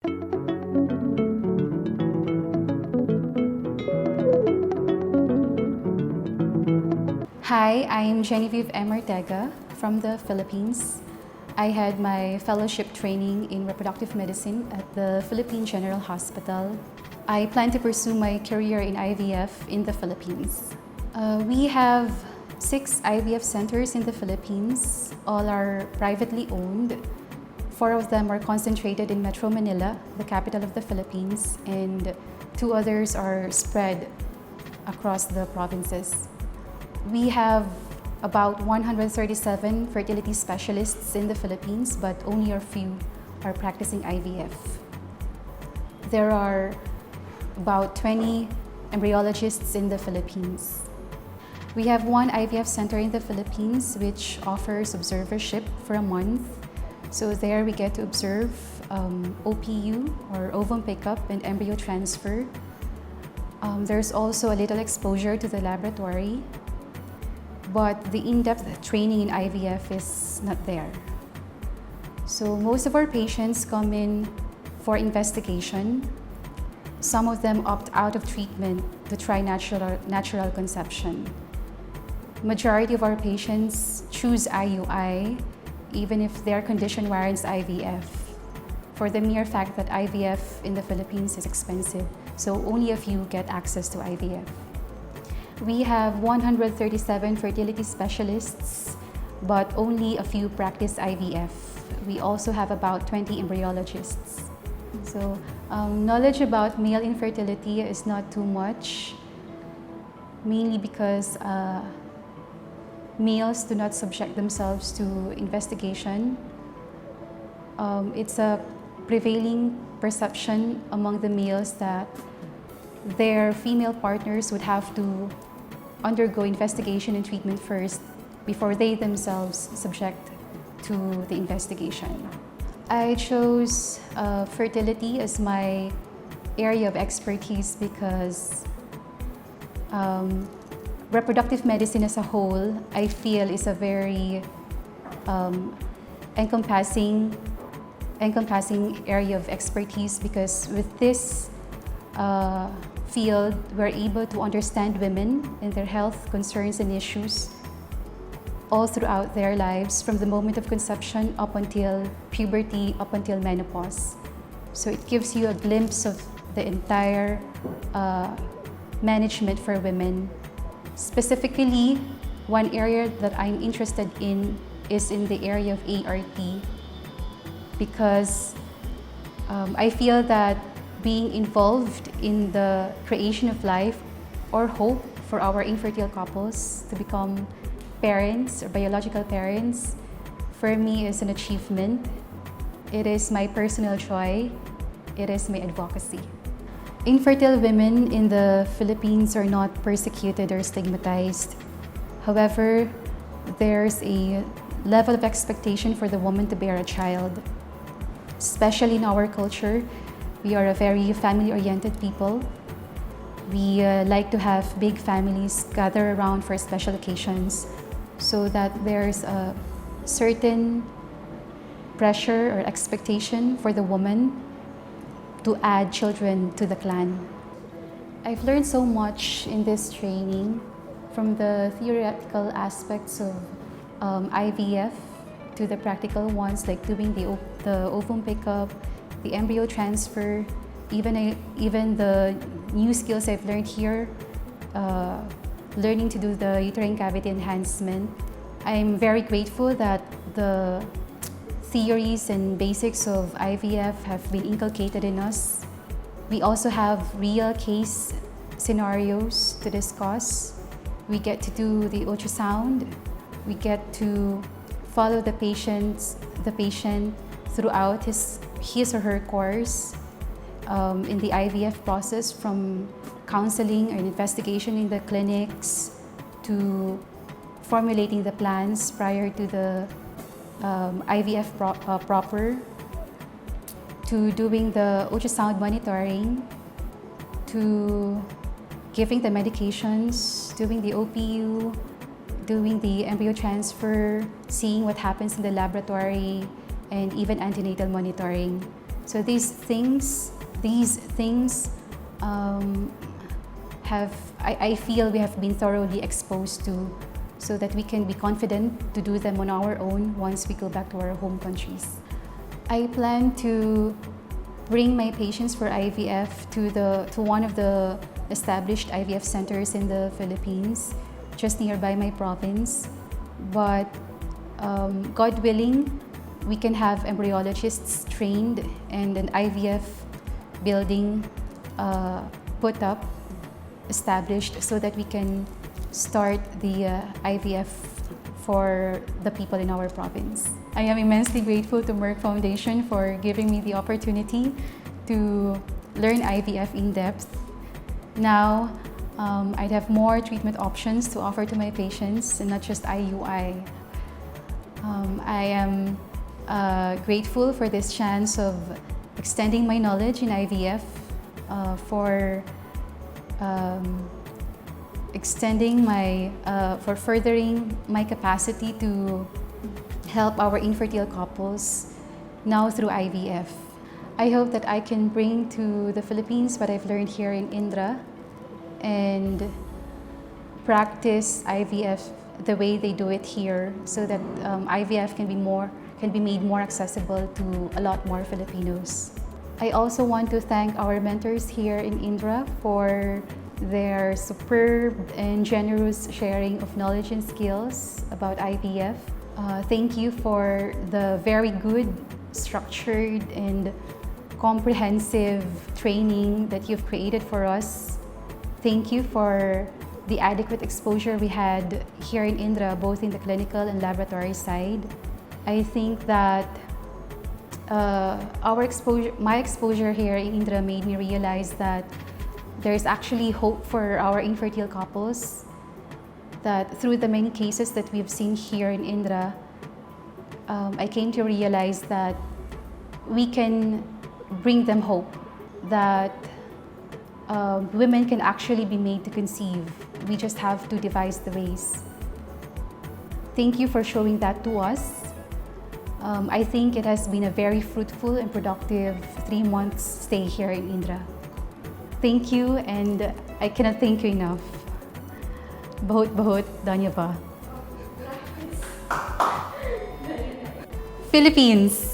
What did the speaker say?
Hi, I'm Genevieve Ortega from the Philippines. I had my fellowship training in reproductive medicine at the Philippine General Hospital. I plan to pursue my career in IVF in the Philippines. We have 6 IVF centers in the Philippines. All are privately owned. 4 of them are concentrated in Metro Manila, the capital of the Philippines, and 2 others are spread across the provinces. We have about 137 fertility specialists in the Philippines, but only a few are practicing IVF. There are about 20 embryologists in the Philippines. We have 1 IVF center in the Philippines which offers observership for a month. So there we get to observe OPU, or ovum pickup, and embryo transfer. There's also a little exposure to the laboratory, but the in-depth training in IVF is not there. So most of our patients come in for investigation. Some of them opt out of treatment to try natural conception. Majority of our patients choose IUI even if their condition warrants IVF, for the mere fact that IVF in the Philippines is expensive, so only a few get access to IVF. We have 137 fertility specialists, but only a few practice IVF. We also have about 20 embryologists. So knowledge about male infertility is not too much, mainly because males do not subject themselves to investigation. It's a prevailing perception among the males that their female partners would have to undergo investigation and treatment first before they themselves subject to the investigation. I chose fertility as my area of expertise because reproductive medicine as a whole, I feel, is a very encompassing area of expertise, because with this field, we're able to understand women and their health concerns and issues all throughout their lives, from the moment of conception up until puberty, up until menopause. So it gives you a glimpse of the entire management for women. Specifically, one area that I'm interested in is in the area of ART, because I feel that being involved in the creation of life or hope for our infertile couples to become parents or biological parents, for me, is an achievement. It is my personal joy. It is my advocacy. Infertile women in the Philippines are not persecuted or stigmatized. However, there's a level of expectation for the woman to bear a child. Especially in our culture, we are a very family-oriented people. We like to have big families gather around for special occasions, so that there's a certain pressure or expectation for the woman to add children to the clan. I've learned so much in this training, from the theoretical aspects of IVF to the practical ones, like doing the ovum pickup, the embryo transfer, even the new skills I've learned here, learning to do the uterine cavity enhancement. I'm very grateful that the theories and basics of IVF have been inculcated in us. We also have real case scenarios to discuss. We get to do the ultrasound. We get to follow the patient throughout his or her course in the IVF process, from counseling and investigation in the clinics to formulating the plans prior to the IVF proper, to doing the ultrasound monitoring, to giving the medications, doing the OPU, doing the embryo transfer, seeing what happens in the laboratory, and even antenatal monitoring. So these things I feel we have been thoroughly exposed to, so that we can be confident to do them on our own once we go back to our home countries. I plan to bring my patients for IVF to one of the established IVF centers in the Philippines, just nearby my province. But God willing, we can have embryologists trained and an IVF building put up, established, so that we can start the IVF for the people in our province. I am immensely grateful to Merck Foundation for giving me the opportunity to learn IVF in depth. Now, I'd have more treatment options to offer to my patients, and not just IUI. I am grateful for this chance of extending my knowledge in IVF, for furthering my capacity to help our infertile couples now through IVF. I hope that I can bring to the Philippines what I've learned here in Indra and practice IVF the way they do it here, so that IVF can be made more accessible to a lot more Filipinos. I also want to thank our mentors here in Indra for their superb and generous sharing of knowledge and skills about IVF. Thank you for the very good, structured, and comprehensive training that you've created for us. Thank you for the adequate exposure we had here in Indra, both in the clinical and laboratory side. I think that my exposure here in Indra made me realize that there's actually hope for our infertile couples, that through the many cases that we've seen here in Indra, I came to realize that we can bring them hope, that women can actually be made to conceive. We just have to devise the ways. Thank you for showing that to us. I think it has been a very fruitful and productive 3 months stay here in Indra. Thank you, and I cannot thank you enough. Bahut dhanyavad. Philippines.